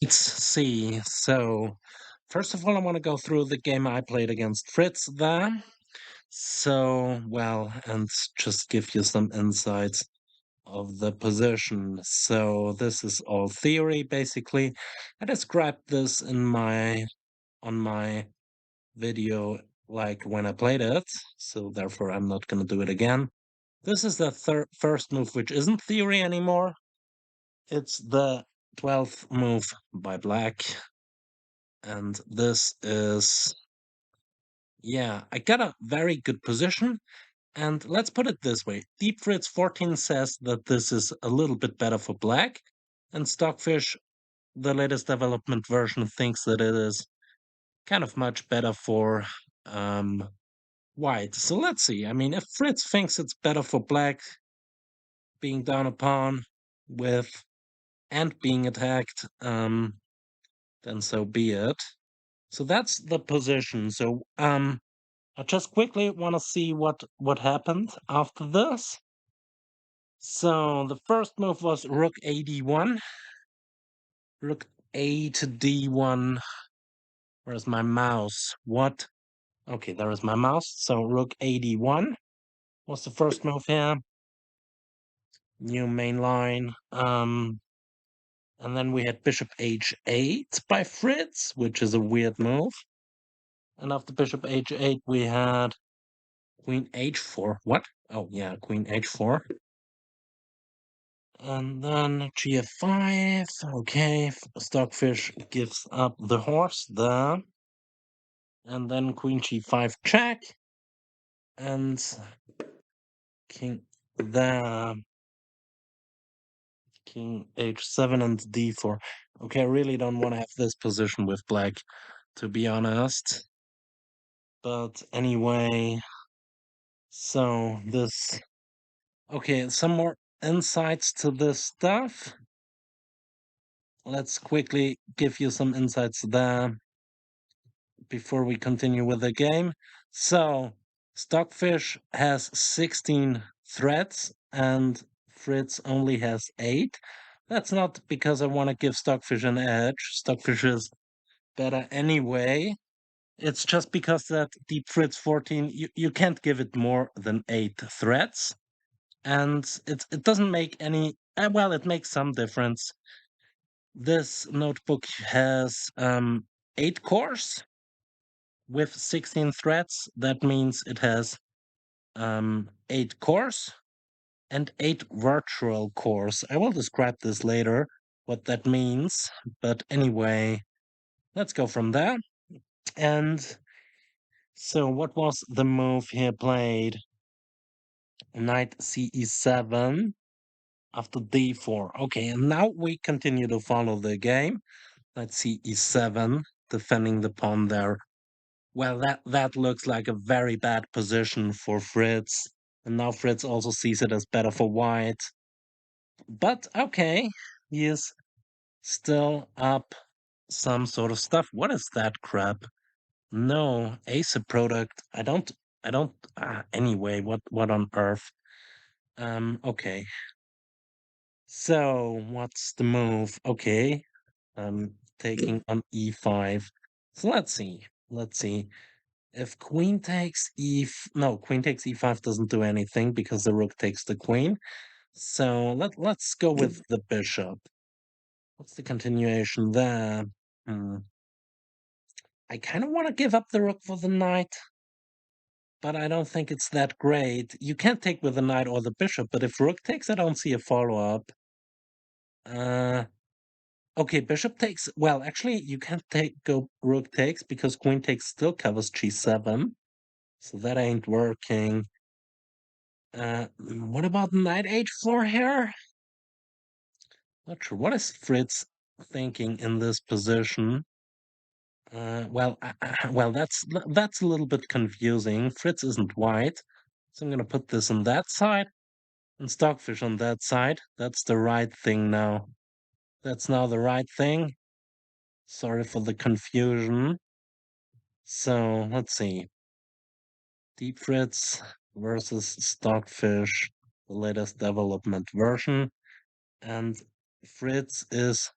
Let's see. So, first of all, I want to go through the game I played against Fritz there. So, well, and just give you some insights of the position. So, this is all theory, basically. I described this on my video, like when I played it. So, therefore, I'm not going to do it again. This is the first move, which isn't theory anymore. It's the 12th move by Black. And this is, yeah, I got a very good position. And let's put it this way, DeepFritz14 says that this is a little bit better for Black, and Stockfish, the latest development version, thinks that it is kind of much better for um, White. So let's see. I mean, if Fritz thinks it's better for Black being down upon with and being attacked, then so be it. So that's the position. So I just quickly want to see what happened after this. So the first move was Rook A-D1, Rook A to D1. Where's my mouse? What? Okay, there is my mouse. So Rook A-D1 was the first move here. New main line. And then we had Bishop H8 by Fritz, which is a weird move. And after Bishop H8, we had Queen H4. What? Oh yeah, Queen H4. And then GF5. Okay, Stockfish gives up the horse there. And then Queen G5 check. And King there. King H7 and D4. Okay, I really don't want to have this position with Black, to be honest. But anyway, so this. Okay, some more insights to this stuff. Let's quickly give you some insights there before we continue with the game. So, Stockfish has 16 threats and Fritz only has 8. That's not because I want to give Stockfish an edge. Stockfish is better anyway. It's just because that DeepFritz14, you can't give it more than 8 threats. And it doesn't make any, well, it makes some difference. This notebook has 8 cores with 16 threads. That means it has 8 cores and 8 virtual cores. I will describe this later, what that means. But anyway, let's go from there. And so what was the move here played? Knight CE7 after D4. Okay, and now we continue to follow the game. Let's see E7, defending the pawn there. Well, that looks like a very bad position for Fritz. And now Fritz also sees it as better for white. But okay, he is still up some sort of stuff. What is that crap? No, ASIP product. I don't anyway, what on earth? Okay. So what's the move? Okay. Taking on E5. So let's see. Let's see. If queen takes no, queen takes E5 doesn't do anything because the rook takes the queen. So let's go with the bishop. What's the continuation there? Hmm. I kind of want to give up the rook for the knight, but I don't think it's that great. You can't take with the knight or the bishop, but if rook takes, I don't see a follow-up. Uh, okay, bishop takes. Well, actually, you can't go rook takes because queen takes still covers G7, so that ain't working. What about knight H4 here? Not sure. What is Fritz thinking in this position? Well, that's a little bit confusing. Fritz isn't white, so I'm gonna put this on that side and Stockfish on that side. That's the right thing now. That's now the right thing. Sorry for the confusion. So let's see. Deep Fritz versus Stockfish, the latest development version, and Fritz is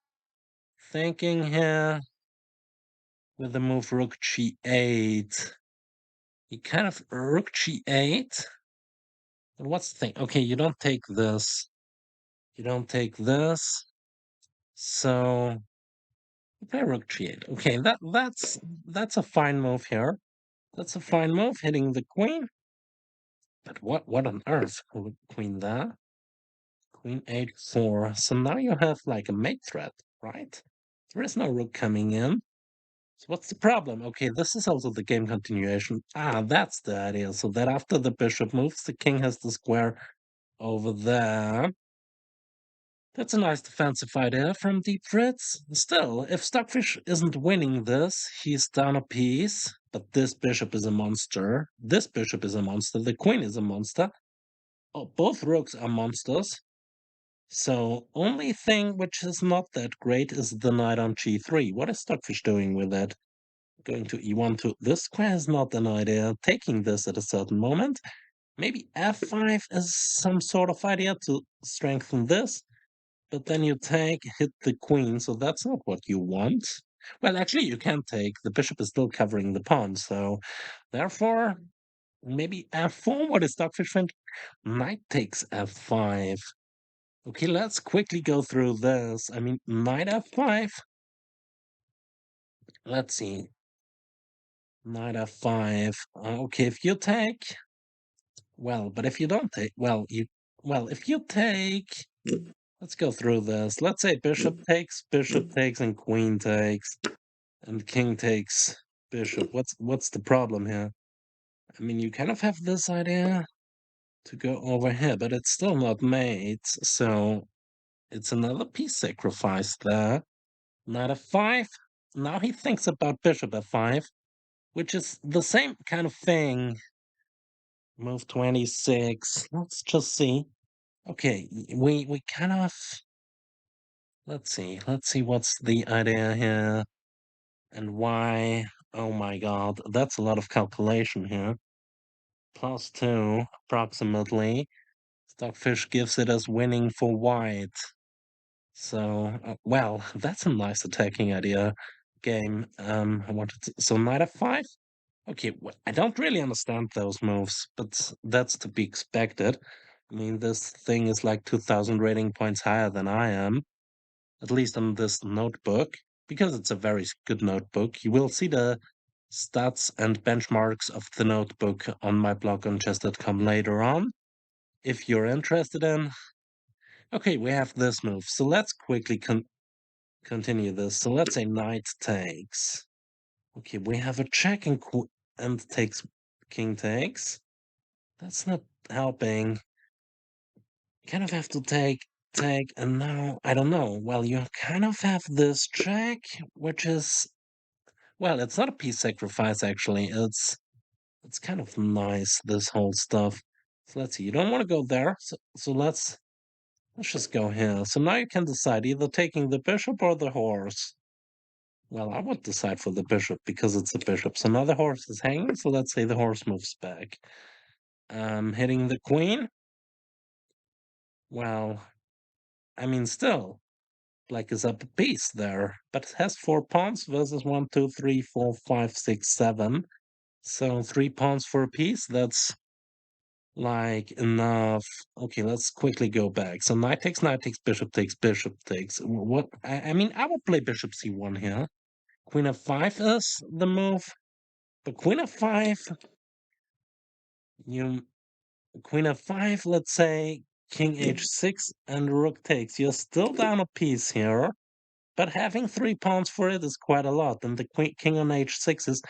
thinking here with the move rook g8. You kind of rook g8. But what's the thing? Okay, you don't take this. You don't take this. So you play rook g8. Okay, that's a fine move here. That's a fine move, hitting the queen. But what on earth? Queen there. Queen h4. So now you have like a mate threat, right? There is no rook coming in. So what's the problem? Okay, this is also the game continuation. Ah, that's the idea. So that after the bishop moves, the king has the square over there. That's a nice defensive idea from Deep Fritz. Still, if Stockfish isn't winning this, he's down a piece. But this bishop is a monster. This bishop is a monster. The queen is a monster. Oh, both rooks are monsters. So only thing which is not that great is the knight on g3. What is Stockfish doing with that? Going to e1 to this square is not an idea. Taking this at a certain moment. Maybe f5 is some sort of idea to strengthen this. But then you take, hit the queen, so that's not what you want. Well, actually, you can take. The bishop is still covering the pawn, so therefore, maybe f4. What is Stockfish think? Knight takes f5. Okay, let's quickly go through this. I mean, knight f5. Let's see. Knight f5. Okay, if you take, well, but if you don't take, well, if you take, let's go through this. Let's say bishop takes, and queen takes, and king takes bishop. What's the problem here? I mean, you kind of have this idea to go over here, but it's still not made, so it's another piece sacrifice there. Knight f5. Now he thinks about bishop f5, which is the same kind of thing. Move 26. Let's just see. Okay, we kind of, let's see. Let's see what's the idea here and why. Oh my god, that's a lot of calculation here. +2 approximately. Stockfish gives it as winning for white. So, well, that's a nice attacking idea game. I wanted to, so knight f5. Okay, I don't really understand those moves, but that's to be expected. I mean, this thing is like 2,000 rating points higher than I am, at least on this notebook, because it's a very good notebook. You will see the stats and benchmarks of the notebook on my blog on chess.com later on, if you're interested in. Okay, we have this move, so let's quickly continue this. So let's say knight takes. Okay, we have a check and takes, king takes. That's not helping. Kind of have to take, and now, I don't know. Well, you kind of have this check, which is, well, it's not a piece sacrifice, actually. It's kind of nice, this whole stuff. So let's see, you don't want to go there, so let's just go here. So now you can decide either taking the bishop or the horse. Well, I would decide for the bishop because it's the bishop. So now the horse is hanging, so let's say the horse moves back. Hitting the queen. Well, I mean, still, black is up a piece there, but it has 4 pawns versus 1, 2, 3, 4, 5, 6, 7. So 3 pawns for a piece, that's like enough. Okay, let's quickly go back. So knight takes, bishop takes. What? I mean, I would play bishop c1 here. Queen f5 is the move, but queen f5, you queen f5, let's say king h6 and rook takes. You're still down a piece here, but having 3 pawns for it is quite a lot. And the king on h6 is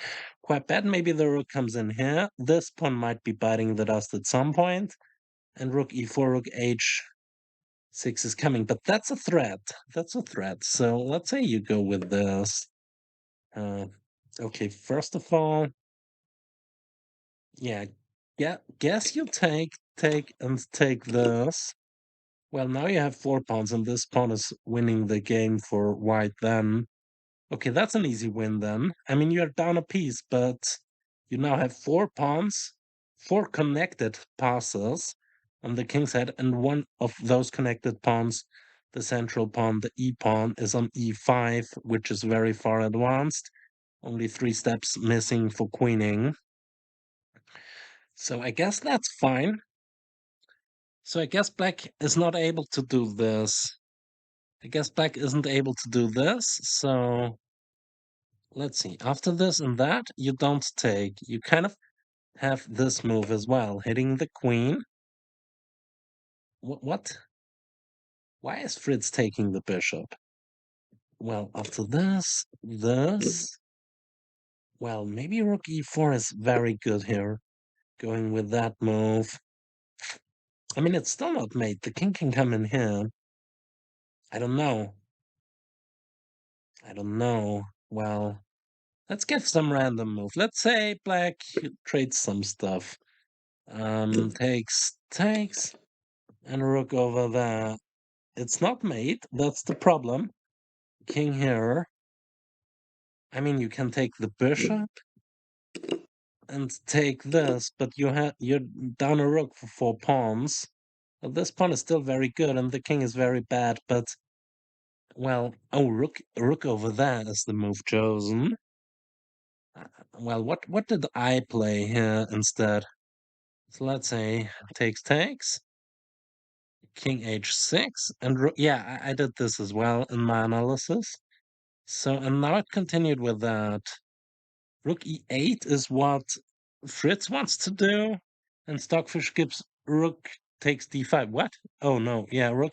quite bad. Maybe the rook comes in here. This pawn might be biting the dust at some point. And rook e4, rook h6 is coming. But that's a threat. That's a threat. So let's say you go with this. Okay, first of all, yeah, guess you take this. Well, now you have 4 pawns, and this pawn is winning the game for white then. Okay, that's an easy win then. I mean, you're down a piece, but you now have 4 pawns, 4 connected passes on the king's head, and one of those connected pawns the central pawn, the e-pawn, is on e5, which is very far advanced. Only 3 steps missing for queening. So I guess that's fine. So I guess black is not able to do this. I guess black isn't able to do this, so let's see. After this and that, you don't take. You kind of have this move as well, hitting the queen. What? Why is Fritz taking the bishop? Well, after this, well, maybe rook e4 is very good here, going with that move. I mean, it's still not mate. The king can come in here. I don't know. I don't know. Well, let's give some random move. Let's say black trades some stuff. Takes, and rook over there. It's not mate. That's the problem. King here. I mean, you can take the bishop and take this, but you're down a rook for 4 pawns. Well, this pawn is still very good, and the king is very bad. But well, oh, rook over there is the move chosen. Well, what did I play here instead? So let's say takes, king h6, and yeah, I did this as well in my analysis. So, and now it continued with that. Rook e8 is what Fritz wants to do, and Stockfish gives rook takes d5. What? Oh no, yeah, rook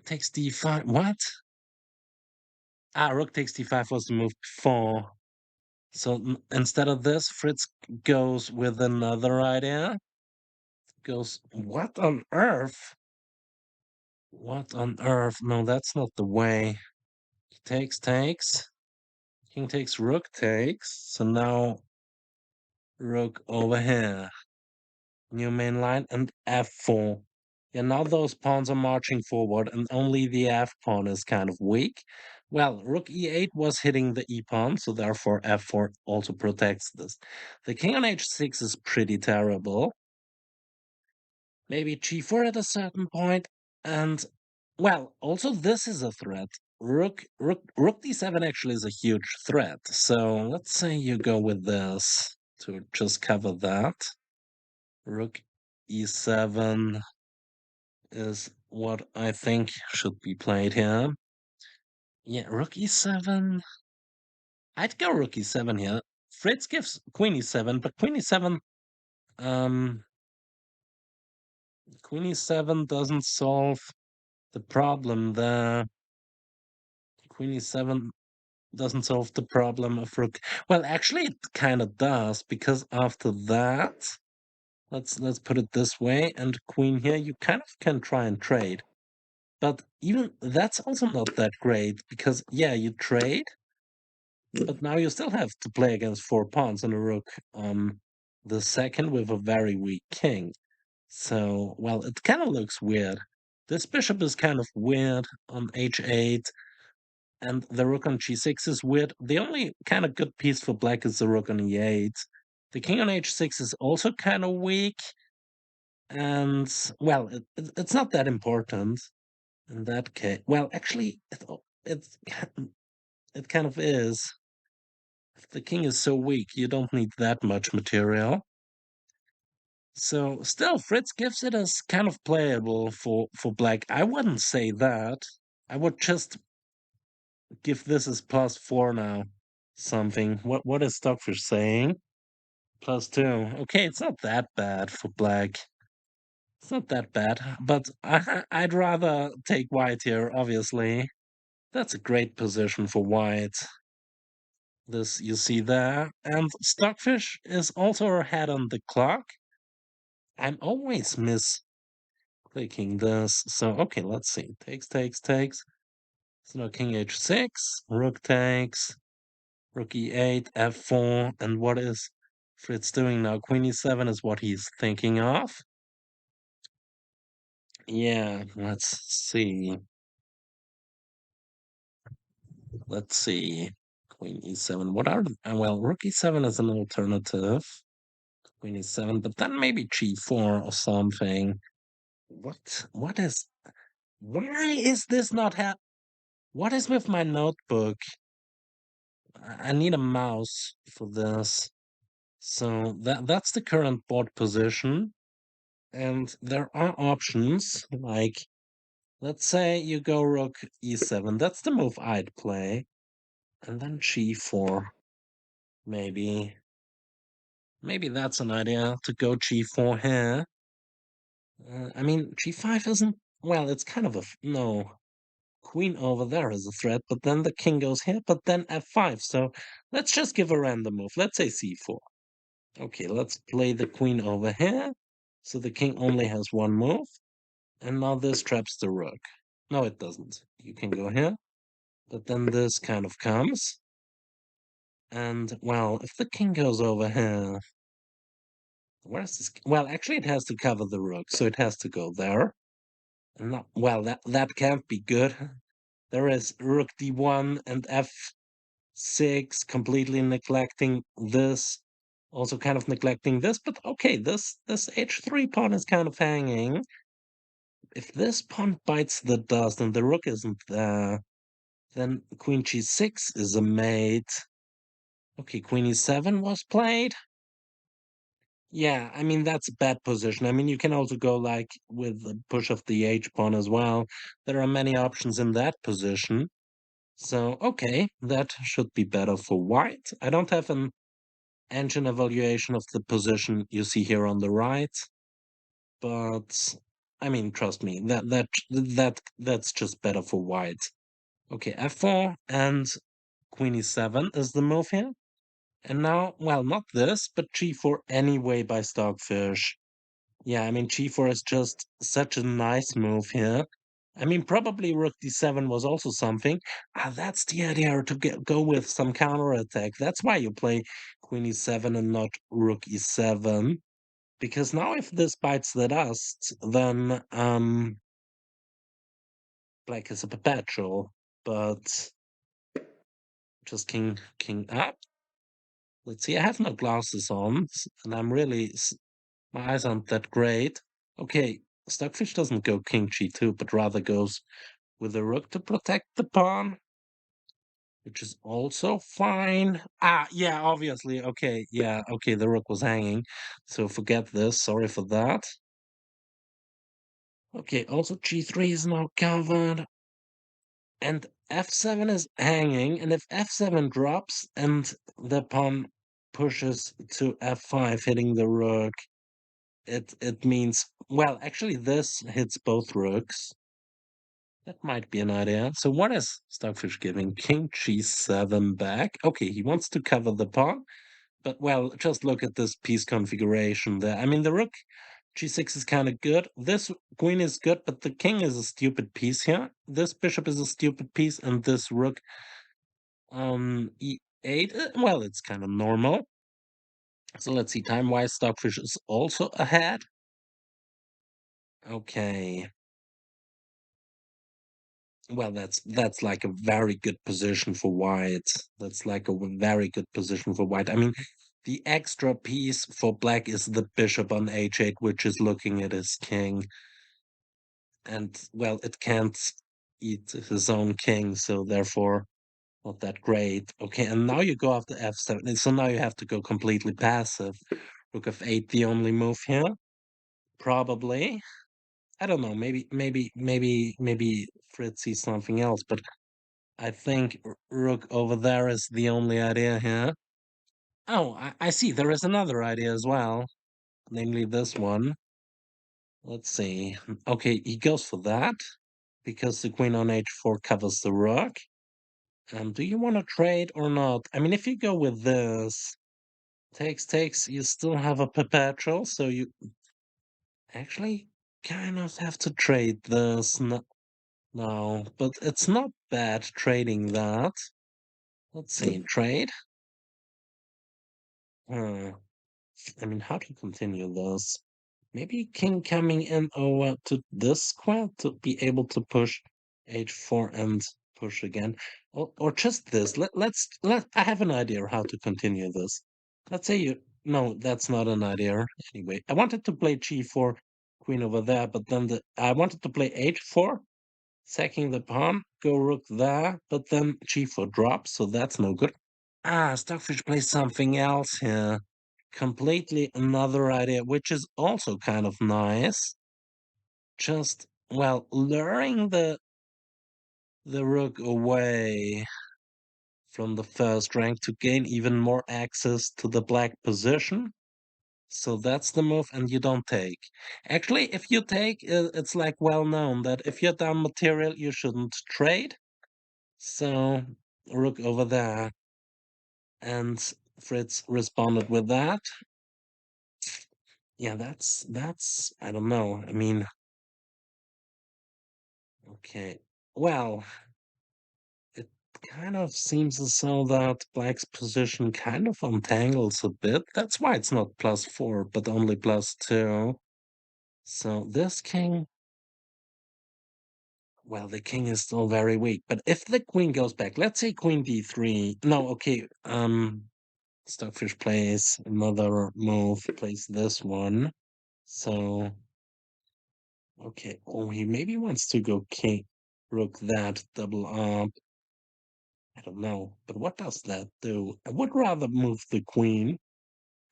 takes d5. What? Ah, rook takes d5 was the move before. So instead of this, Fritz goes with another idea. Goes, what on earth? What on earth? No, that's not the way. Takes. King takes, rook takes. So now rook over here. New main line and f4. Yeah, now those pawns are marching forward and only the f pawn is kind of weak. Well, rook e8 was hitting the e pawn, so therefore f4 also protects this. The king on h6 is pretty terrible. Maybe g4 at a certain point, and well, also this is a threat. Rook d7 actually is a huge threat. So let's say you go with this to just cover that. Rook e7 is what I think should be played here. Yeah, rook e7. I'd go rook e7 here. Fritz gives queen e7, but um, queen e7 doesn't solve the problem there. Queen e7 doesn't solve the problem of rook. Well, actually, it kind of does, because after that, let's put it this way, and queen here, you kind of can try and trade. But even that's also not that great, because yeah, you trade, but now you still have to play against 4 pawns and a rook on the second with a very weak king. So, well, it kind of looks weird. This bishop is kind of weird on h8, and the rook on g6 is weird. The only kind of good piece for black is the rook on e8. The king on h6 is also kind of weak, and well, it's not that important in that case. Well, actually, it's it kind of is. If the king is so weak, you don't need that much material. So still, Fritz gives it as kind of playable for black. I wouldn't say that. I would just give this as +4 now. Something. What is Stockfish saying? +2. Okay, it's not that bad for black. It's not that bad, but I'd rather take white here, obviously. That's a great position for white. This you see there. And Stockfish is also ahead on the clock. I'm always misclicking this. So, okay, let's see. Takes. So now king h6, rook takes, rook e8, f4, and what is Fritz doing now? Queen e7 is what he's thinking of. Yeah, let's see. Let's see. Queen e7. What are well, rook e7 is an alternative. Queen e7, but then maybe g4 or something. What is Why is this not what is with my notebook? I need a mouse for this. So that's the current board position. And there are options like, let's say you go rook e7. That's the move I'd play. And then g4. Maybe. Maybe that's an idea to go g4 here. I mean, g5 isn't, well, it's kind of no. Queen over there is a threat, but then the king goes here, but then f5. So let's just give a random move. Let's say c4. Okay, let's play the queen over here. So the king only has one move. And now this traps the rook. No, it doesn't. You can go here, but then this kind of comes. And, well, if the king goes over here, where's this? Well, actually, it has to cover the rook, so it has to go there. And not, well, that can't be good. There is rook d1 and f6, completely neglecting this, also kind of neglecting this. But okay, this h3 pawn is kind of hanging. If this pawn bites the dust and the rook isn't there, then queen g6 is a mate. Okay, queen e7 was played. Yeah, I mean, that's a bad position. I mean, you can also go like with the push of the h pawn as well. There are many options in that position. So, okay, that should be better for white. I don't have an engine evaluation of the position you see here on the right, but I mean, trust me, that's just better for white. Okay, f4 and queen e7 is the move here. And now, well, not this, but g4 anyway by Stockfish. Yeah, I mean, g4 is just such a nice move here. I mean, probably rook d7 was also something. That's the idea, to go with some counterattack. That's why you play queen e7 and not rook e7. Because now if this bites the dust, then black is a perpetual. But just king up. Let's see, I have no glasses on, and I'm really my eyes aren't that great. Okay, Stockfish doesn't go king g2, but rather goes with the rook to protect the pawn, which is also fine. Yeah, obviously. Okay, yeah, okay, the rook was hanging, so forget this. Sorry for that. Okay, also g3 is now covered, and f7 is hanging, and if f7 drops and the pawn pushes to f5, hitting the rook, it means, well, actually this hits both rooks. That might be an idea. So what is Stockfish giving? King g7 back. Okay, he wants to cover the pawn, but well, just look at this piece configuration there. I mean, the rook g6 is kind of good. This queen is good, but the king is a stupid piece here. This bishop is a stupid piece, and this rook on e8, well, it's kind of normal. So let's see, time-wise, Stockfish is also ahead. Okay. Well, that's like a very good position for white. That's like a very good position for white. I mean, the extra piece for black is the bishop on h8, which is looking at his king. And, well, it can't eat his own king, so therefore not that great. Okay, and now you go after f7. So now you have to go completely passive. Rook of 8, the only move here? Probably. I don't know. Maybe Fritz sees something else, but I think rook over there is the only idea here. Oh, I see. There is another idea as well, namely this one. Let's see. Okay, he goes for that because the queen on h4 covers the rook. Do you want to trade or not? I mean, if you go with this, takes, you still have a perpetual, so you actually kind of have to trade this. No, but it's not bad trading that. Let's see, trade. Hmm. I mean, how to continue this? Maybe king coming in over to this square to be able to push h4 and push again. Or just this. I have an idea how to continue this. Let's say you, no, that's not an idea. Anyway, I wanted to play g4, queen over there, but then I wanted to play h4, Sacking the pawn, go rook there, but then g4 drops, so that's no good. Stockfish plays something else here. Completely another idea, which is also kind of nice. Just, well, luring the rook away from the first rank to gain even more access to the black position. So that's the move, and you don't take. Actually, if you take, it's like well known that if you're down material, you shouldn't trade. So, rook over there. And Fritz responded with that. Yeah, that's I don't know. I mean, okay. Well, it kind of seems as though that black's position kind of untangles a bit. That's why it's not +4, but only +2. So this king, well, the king is still very weak. But if the queen goes back, let's say queen d3. No, okay. Stockfish plays another move, plays this one. So okay. Oh, he maybe wants to go king, rook that, double up. I don't know. But what does that do? I would rather move the queen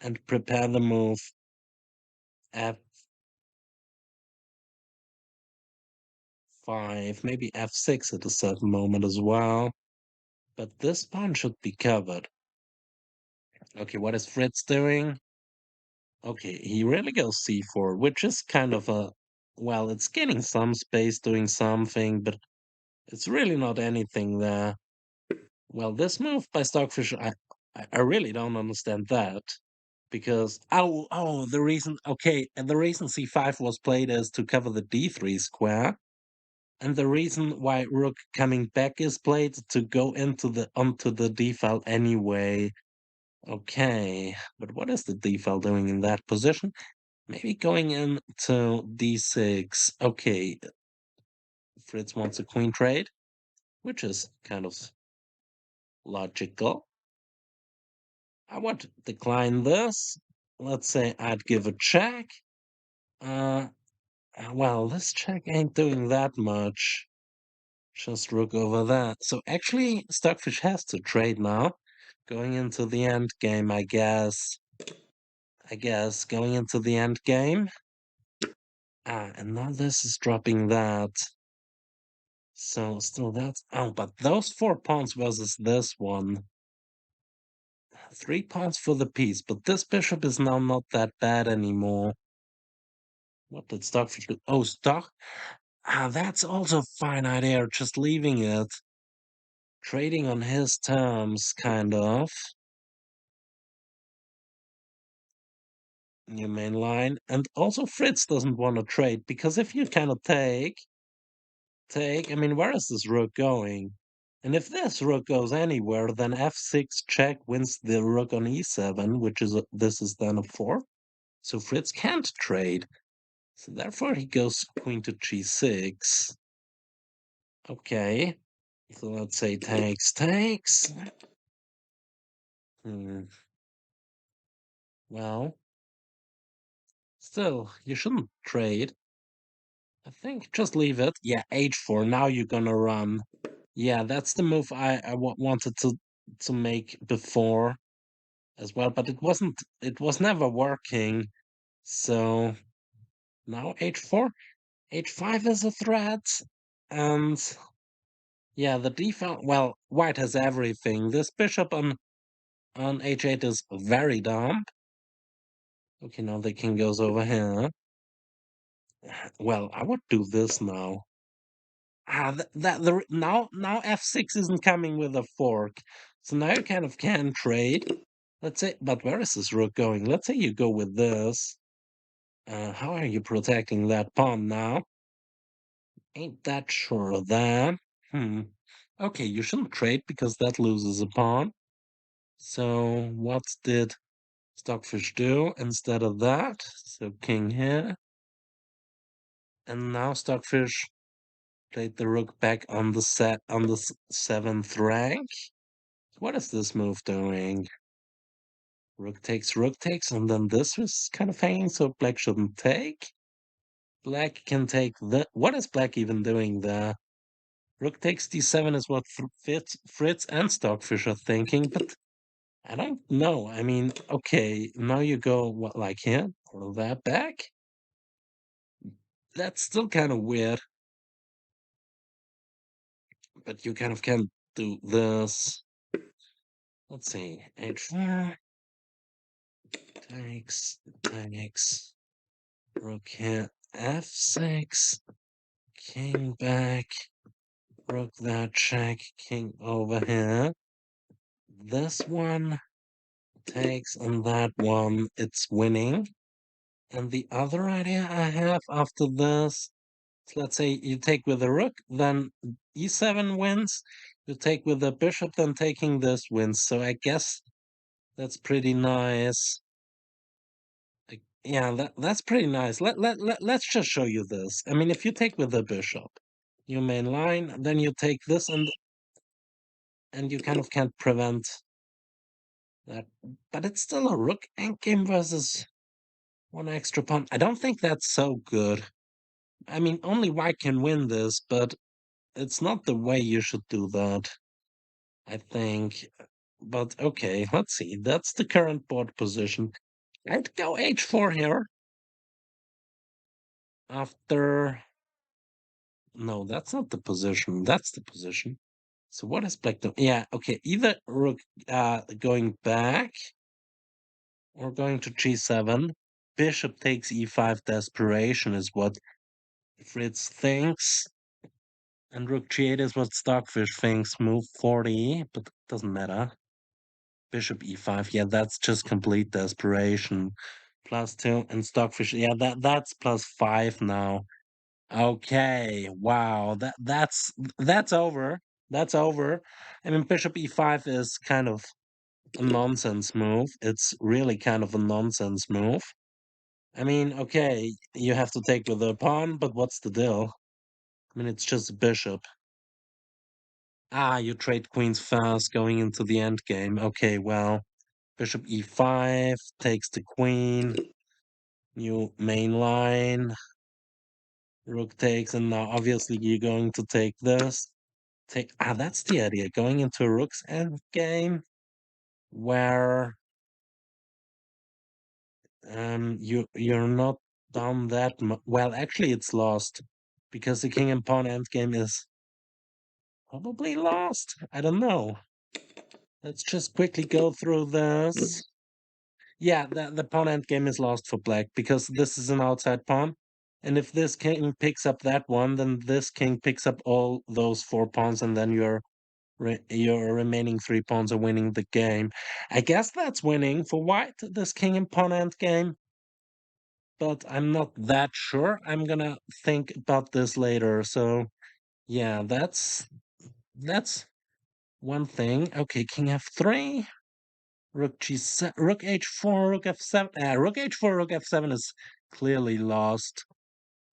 and prepare the move f5, maybe f6 at a certain moment as well. But this pawn should be covered. Okay, what is Fritz doing? Okay, he really goes c4, which is kind of a, well, it's getting some space doing something, but it's really not anything there. Well, this move by Stockfish, I really don't understand that because the reason, okay, and the reason c5 was played is to cover the d3 square, and the reason why rook coming back is played to go into the onto the d file anyway. Okay, but what is the d file doing in that position? Maybe going into d6. Okay, Fritz wants a queen trade, which is kind of logical. I want to decline this. Let's say I'd give a check. Uh, well, this check ain't doing that much. Just rook over that. So actually, Stockfish has to trade now. Going into the end game, I guess. Going into the end game. And now this is dropping that. So still that's, oh, but those 4 pawns versus this one. 3 pawns for the piece, but this bishop is now not that bad anymore. What did Stockfish do? Oh, that's also a fine idea, just leaving it. Trading on his terms, kind of. Your main line. And also Fritz doesn't want to trade, because if you kind of I mean, where is this rook going? And if this rook goes anywhere, then f6 check wins the rook on e7, which is this is then a 4. So Fritz can't trade. So therefore he goes queen to g6. Okay. So let's say takes. Hmm. Well, still, you shouldn't trade. I think just leave it. Yeah, h4. Now you're gonna run. Yeah, that's the move wanted to make before as well, but it wasn't. It was never working. So now h4, h5 is a threat, and yeah, the default. Well, white has everything. This bishop on h8 is very dumb. Okay, now the king goes over here. Well, I would do this now. Now f6 isn't coming with a fork, so now you kind of can trade. Let's say, but where is this rook going? Let's say you go with this. How are you protecting that pawn now? Ain't that sure of that. Okay, you shouldn't trade because that loses a pawn. So what did Stockfish do instead of that? So king here. And now Stockfish played the rook back on the seventh rank. What is this move doing? Rook takes, and then this was kind of hanging, so black shouldn't take. Black can take the. What is black even doing there? Rook takes d7 is what Fritz and Stockfish are thinking, but I don't know. I mean, okay, now you go what, like here, pull that back. That's still kind of weird, but you kind of can do this. Let's see, h4 takes rook here, f6, king back, rook that check, king over here. This one takes, and that one it's winning. And the other idea I have after this, let's say you take with the rook, then e7 wins. You take with the bishop, then taking this wins. So I guess that's pretty nice. Yeah, that's pretty nice. Let's just show you this. I mean, if you take with the bishop, your main line, then you take this and you kind of can't prevent that. But it's still a rook endgame versus one extra pawn. I don't think that's so good. I mean, only white can win this, but it's not the way you should do that, I think. But okay, let's see. That's the current board position. I'd go h4 here. After... No, that's not the position. That's the position. So what is black doing? Yeah, okay. Either rook going back or going to g7. Bishop takes e5 desperation is what Fritz thinks. And rook g8 is what Stockfish thinks. Move 40, but it doesn't matter. Bishop e5, yeah, that's just complete desperation. +2 and Stockfish, yeah, that's +5 now. Okay, wow, that's over. That's over. I mean, Bishop e5 is kind of a nonsense move. It's really kind of a nonsense move. I mean, okay, you have to take with the pawn, but what's the deal? I mean, it's just a bishop. Ah, you trade queens fast going into the endgame. Okay, well, bishop e5 takes the queen. New main line. Rook takes, and now obviously you're going to take this. That's the idea. Going into a rook's endgame where you're not down that much. Well, actually, it's lost because the king and pawn endgame is probably lost. I don't know. Let's just quickly go through this. Yeah, the pawn endgame is lost for black because this is an outside pawn. And if this king picks up that one, then this king picks up all those 4 pawns, and then your remaining 3 pawns are winning the game. I guess that's winning for white, this king and pawn endgame, but I'm not that sure. I'm gonna think about this later. So yeah, that's one thing. Okay, king f3. Rook g7, rook h4, rook f7. Rook h4, rook f7 is clearly lost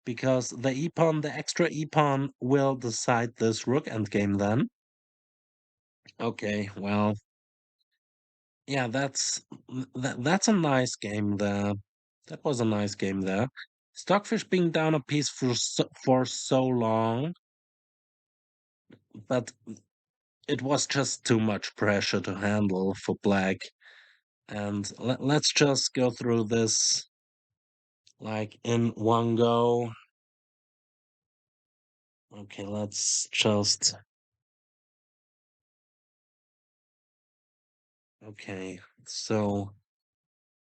because the e-pawn, the extra e-pawn, will decide this rook endgame then. Okay, well, yeah, that's a nice game there. That was a nice game there. Stockfish being down a piece for so long, but it was just too much pressure to handle for black. And let's just go through this like in one go. Okay, let's just... Okay, so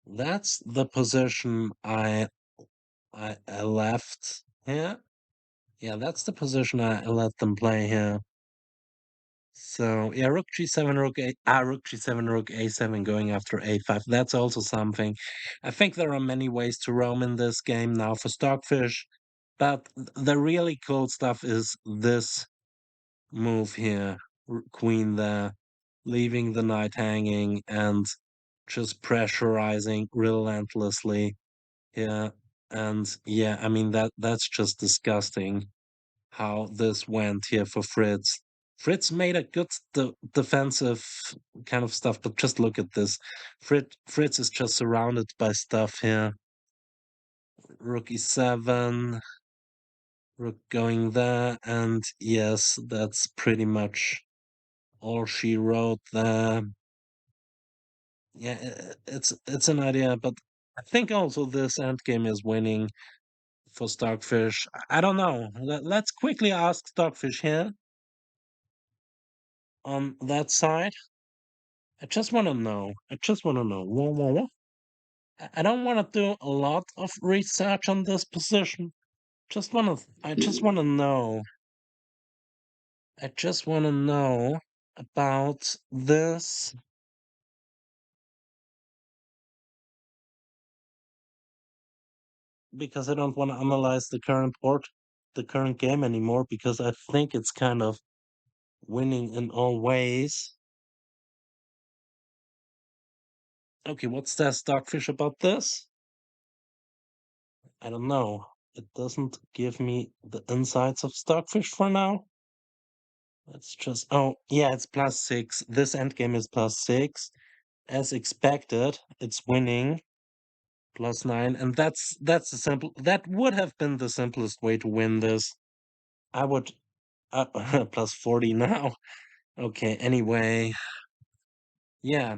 that's the position I left here. Yeah, that's the position I let them play here. So yeah, rook g7, rook g7, rook a7 going after a5. That's also something. I think there are many ways to roam in this game now for Stockfish, but the really cool stuff is this move here, queen there, leaving the knight hanging and just pressurizing relentlessly here. And yeah, I mean that's just disgusting how this went here for Fritz. Fritz made a good defensive kind of stuff, but just look at this. Fritz is just surrounded by stuff here. Rook e7. Rook going there, and yes, that's pretty much all she wrote there. Yeah, it's an idea, but I think also this endgame is winning for Stockfish. I don't know. Let's quickly ask Stockfish here on that side. I just want to know. I just want to know. Whoa, whoa, whoa. I don't want to do a lot of research on this position. Just want to. I just want to know. I just want to know about this because I don't want to analyze the current game anymore because I think it's kind of winning in all ways. Okay, what's that Stockfish about this? I don't know. It doesn't give me the insights of Stockfish for now. Let's just. Oh, yeah, it's +6. This endgame is +6. As expected, it's winning +9, and that's the simple. That would have been the simplest way to win this. I would +40 now. Okay, anyway, yeah,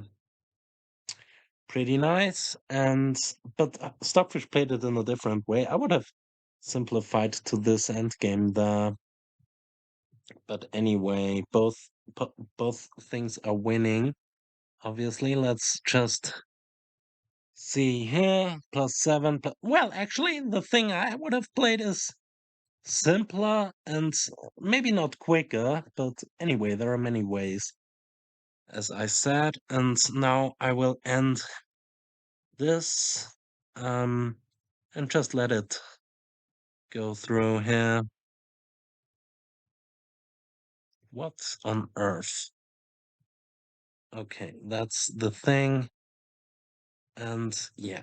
pretty nice. And but Stockfish played it in a different way. I would have simplified to this end game there. But anyway, both things are winning. Obviously, let's just see here. +7. Well, actually, the thing I would have played is simpler and maybe not quicker. But anyway, there are many ways, as I said. And now I will end this and just let it go through here. What on earth? Okay, that's the thing. And yeah.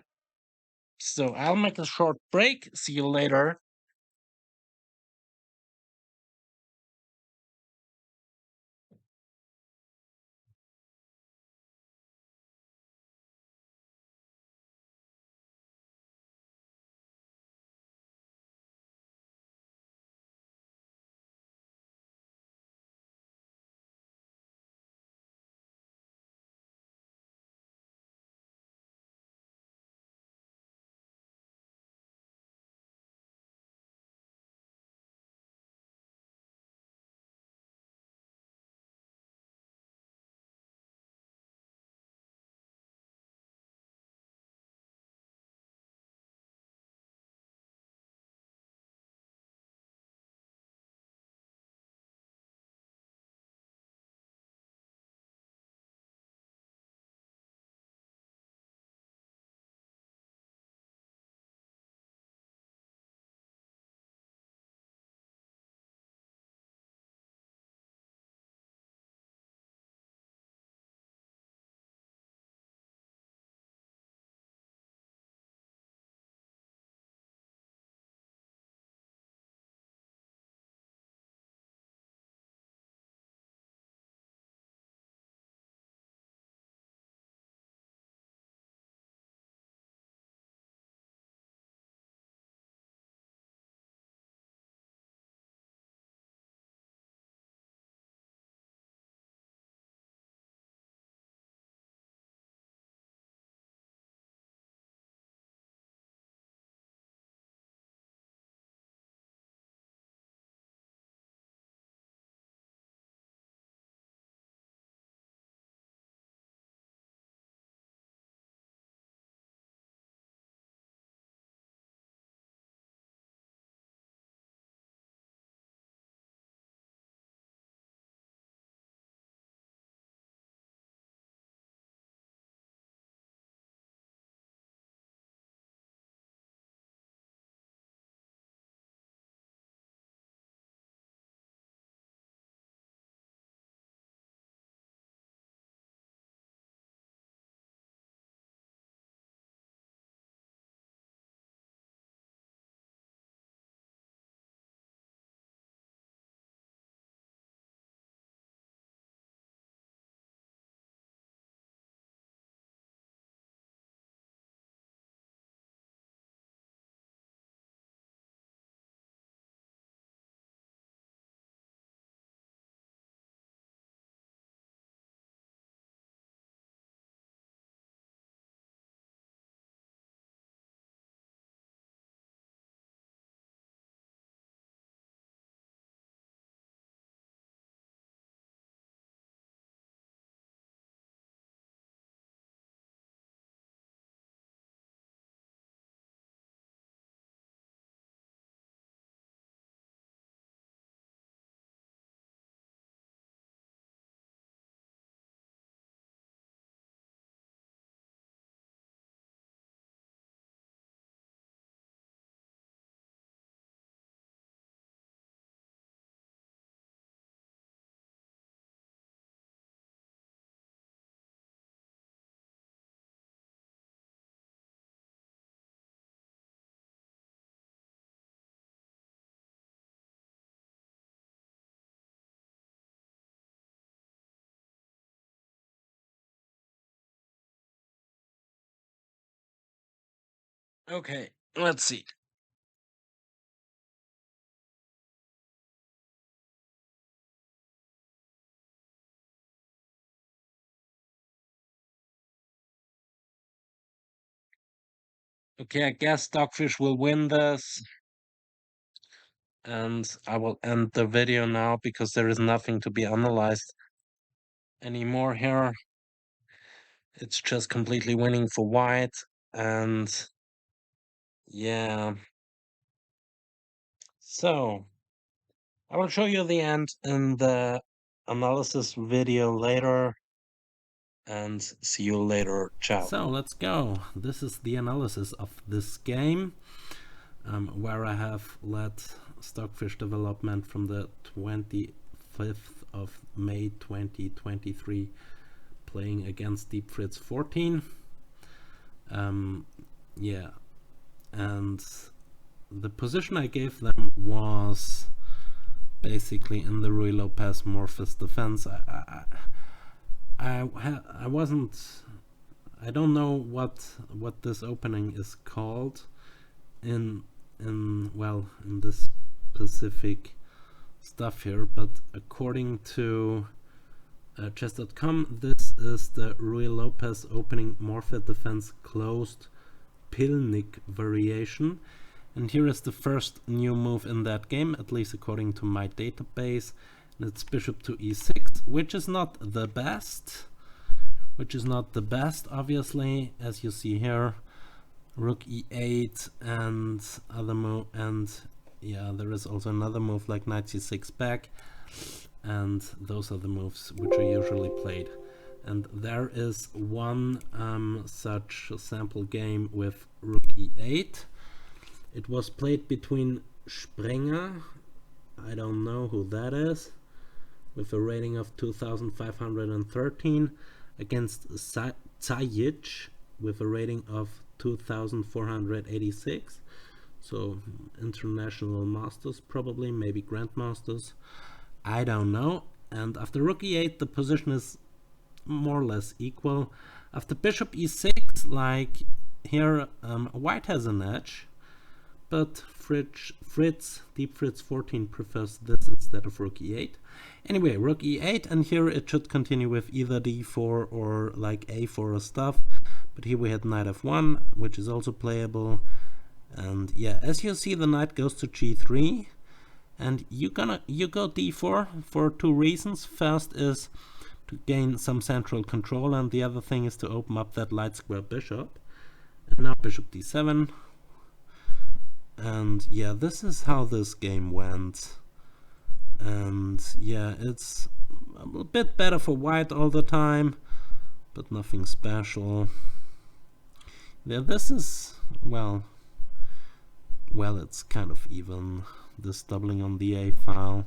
So I'll make a short break. See you later. Okay, let's see. Okay, I guess Stockfish will win this. And I will end the video now because there is nothing to be analyzed anymore here. It's just completely winning for white. And yeah. So I will show you the end in the analysis video later. And see you later. Ciao. So let's go. This is the analysis of this game, where I have led Stockfish development from the 25th of May 2023, playing against DeepFritz14. Yeah, and the position I gave them was basically in the Rui Lopez Morphus defense. I wasn't. I don't know what this opening is called in this specific stuff here, but according to chess.com, this is the Rui Lopez opening Morphet defense closed Pilnik variation, and here is the first new move in that game, at least according to my database, and it's bishop to e6, which is not the best, obviously, as you see here. Rook e8 and other move, and yeah, there is also another move like knight c6 back, and those are the moves which are usually played. And there is one such sample game with rook e8. It was played between Sprenger, I don't know who that is, with a rating of 2513, against Zajic with a rating of 2486. So international masters, probably, maybe grandmasters, I don't know. And after rook e8, the position is more or less equal. After bishop e6, like here, white has an edge, but DeepFritz14 prefers this instead of rook e8. Anyway, rook e8, and here it should continue with either d4 or like a4 or stuff. But here we had knight f1, which is also playable. And yeah, as you see, the knight goes to g3, and you go d4 for two reasons. First is to gain some central control, and the other thing is to open up that light square bishop. And now bishop d7. And yeah, this is how this game went. And yeah, it's a bit better for white all the time, but nothing special. Yeah, this is, well, it's kind of even, this doubling on the a file.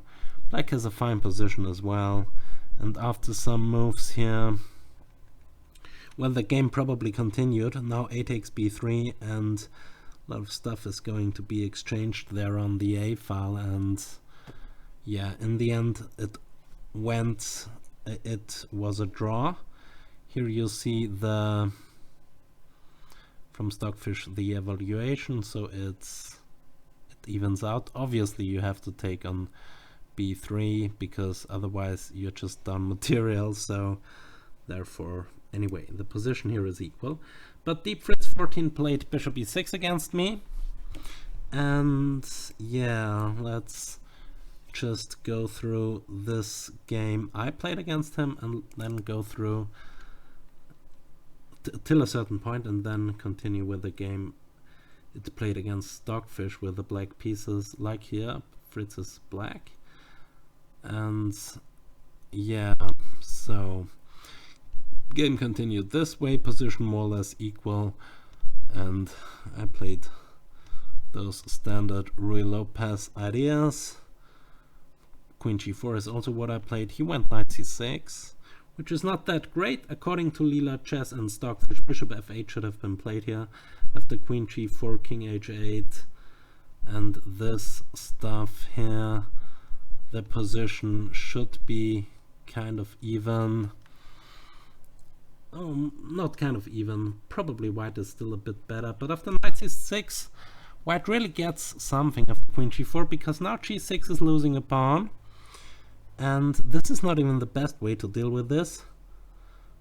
Black has a fine position as well, and after some moves here, well, the game probably continued. Now a takes b3, and a lot of stuff is going to be exchanged there on the a file, and yeah, in the end it was a draw. Here you see the from Stockfish the evaluation, so it evens out. Obviously you have to take on b3 because otherwise you're just down material, so therefore anyway the position here is equal. But DeepFritz14 played bishop e6 against me, and yeah, let's just go through this game I played against him and then go through till a certain point, and then continue with the game it played against Stockfish with the black pieces, like here Fritz is black. And yeah, so game continued this way, position more or less equal, and I played those standard Rui Lopez ideas. Queen g4 is also what I played. He went knight c6, which is not that great according to Lila Chess and Stockfish. Bishop f8 should have been played here. After queen g4, king h8, and this stuff here, the position should be kind of even. Oh, not kind of even. Probably white is still a bit better, but after knight c6, white really gets something after queen g4, because now g6 is losing a pawn, and this is not even the best way to deal with this.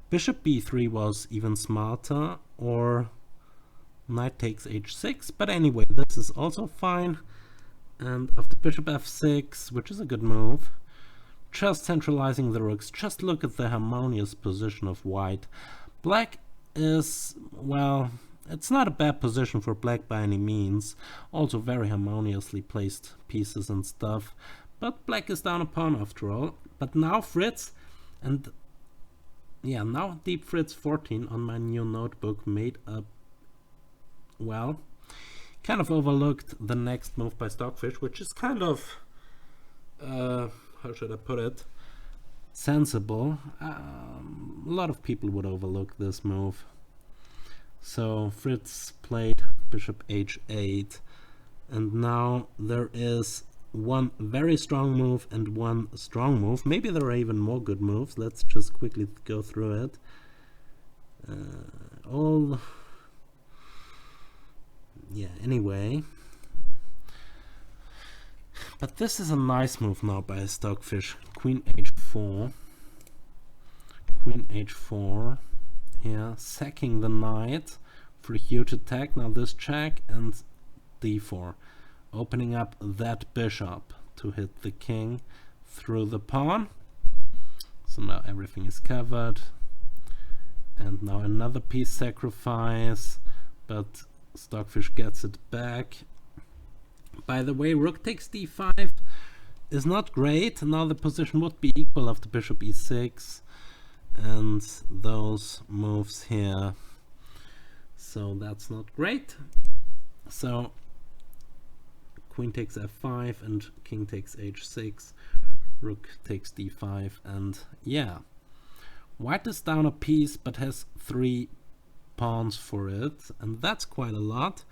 Bishop b3 was even smarter, or knight takes h6, but anyway, this is also fine. And after bishop f6, which is a good move, just centralizing the rooks. Just look at the harmonious position of white. Black is, well, it's not a bad position for black by any means. Also very harmoniously placed pieces and stuff. But black is down a pawn after all. But now Fritz, and yeah, now DeepFritz14 on my new notebook made a, well, kind of overlooked the next move by Stockfish, which is kind of, how should I put it, sensible. A lot of people would overlook this move. So Fritz played bishop h8, and now there is one very strong move and one strong move. Maybe there are even more good moves. Let's just quickly go through it. Anyway, but this is a nice move now by Stockfish. Queen h4, here, sacking the knight for a huge attack. Now this check, and d4, opening up that bishop to hit the king through the pawn. So now everything is covered, and now another piece sacrifice, but Stockfish gets it back. By the way, rook takes d5 is not great. Now the position would be equal after bishop e6 and those moves here, so that's not great. So queen takes f5 and king takes h6, rook takes d5, and yeah, white is down a piece but has 3 pawns for it, and that's quite a lot.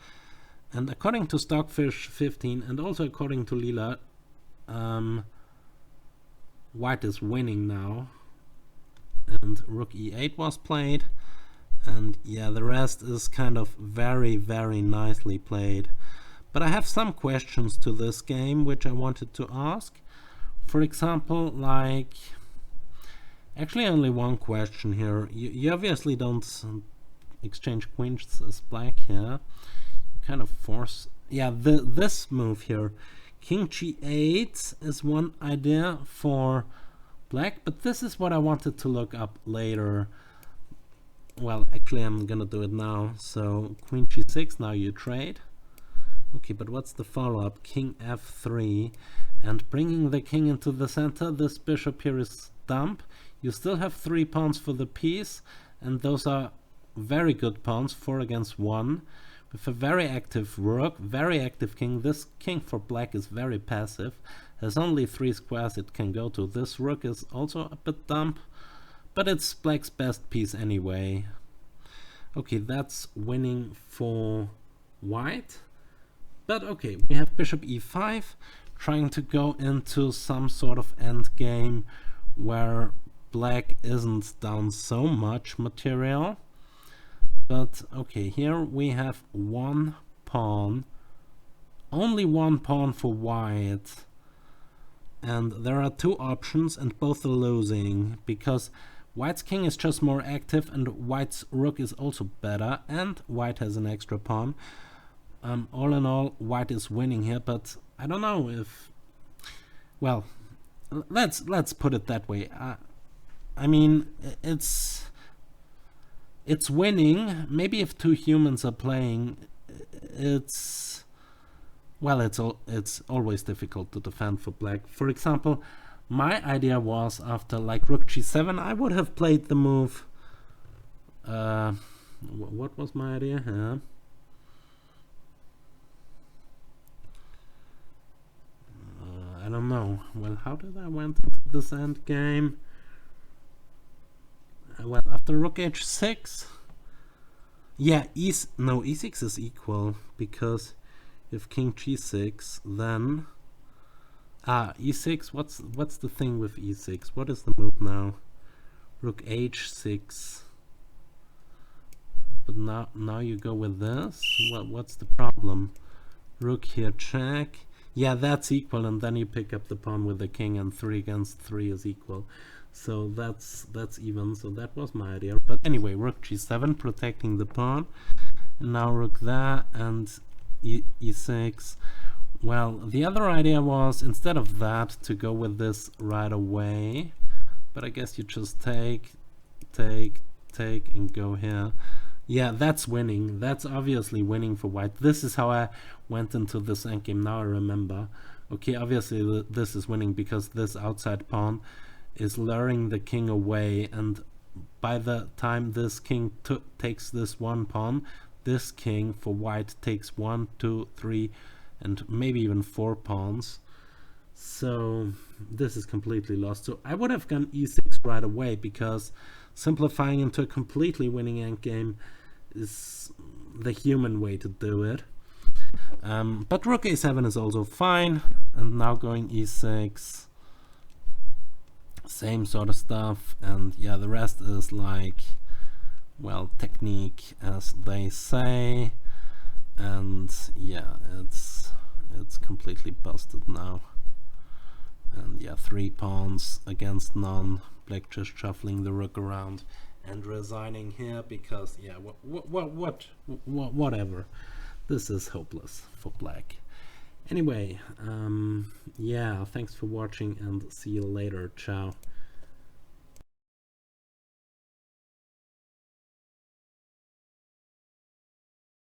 And according to Stockfish15 and also according to Lila, white is winning now, and rook e8 was played, and yeah, the rest is kind of very, very nicely played. But I have some questions to this game which I wanted to ask. For example, like, actually only one question here. You obviously don't exchange queens as black here. Kind of force, yeah, this move here, king g8 is one idea for black, but this is what I wanted to look up later. Well, actually I'm gonna do it now. So queen g6, now you trade. Okay, but what's the follow-up? King f3, and bringing the king into the center. This bishop here is dump. You still have 3 pawns for the piece, and those are very good pawns, 4 against 1. With a very active rook, very active king. This king for black is very passive, has only 3 squares it can go to. This rook is also a bit dumb, but it's black's best piece anyway. Okay, that's winning for white. But okay, we have bishop e5, trying to go into some sort of endgame where black isn't down so much material. But okay, here we have 1 pawn, only 1 pawn for white, and there are 2 options and both are losing, because white's king is just more active and white's rook is also better, and white has an extra pawn. All in all, white is winning here, but I don't know if, well, let's put it that way. I mean, it's winning. Maybe if 2 humans are playing, it's, well, it's always difficult to defend for black. For example, my idea was after like rook g7, I would have played the move. What was my idea here? I don't know. Well, how did I went into this end game? Well, after rook h6, yeah, e6 is equal, because if king g6, then e6. What's the thing with e6? What is the move now? Rook h6. But now you go with this. What's the problem? Rook here, check. Yeah, that's equal, and then you pick up the pawn with the king, and 3 against 3 is equal. So that's even. So that was my idea. But anyway, rook g7, protecting the pawn. And now rook that, and e6. Well, the other idea was, instead of that, to go with this right away. But I guess you just take, and go here. Yeah, that's winning. That's obviously winning for white. This is how I went into this endgame. Now I remember. Okay, obviously this is winning because this outside pawn is luring the king away, and by the time this king takes this one pawn, this king for white takes 1, 2, 3, and maybe even 4 pawns. So this is completely lost. So I would have gone e6 right away, because simplifying into a completely winning endgame is the human way to do it. But rook a7 is also fine, and now going e6, same sort of stuff. And yeah, the rest is like, well, technique, as they say. And yeah, it's completely busted now. And yeah, 3 pawns against none. Black just shuffling the rook around and resigning here, because yeah, whatever. This is hopeless for black. Anyway, yeah, thanks for watching, and see you later. Ciao.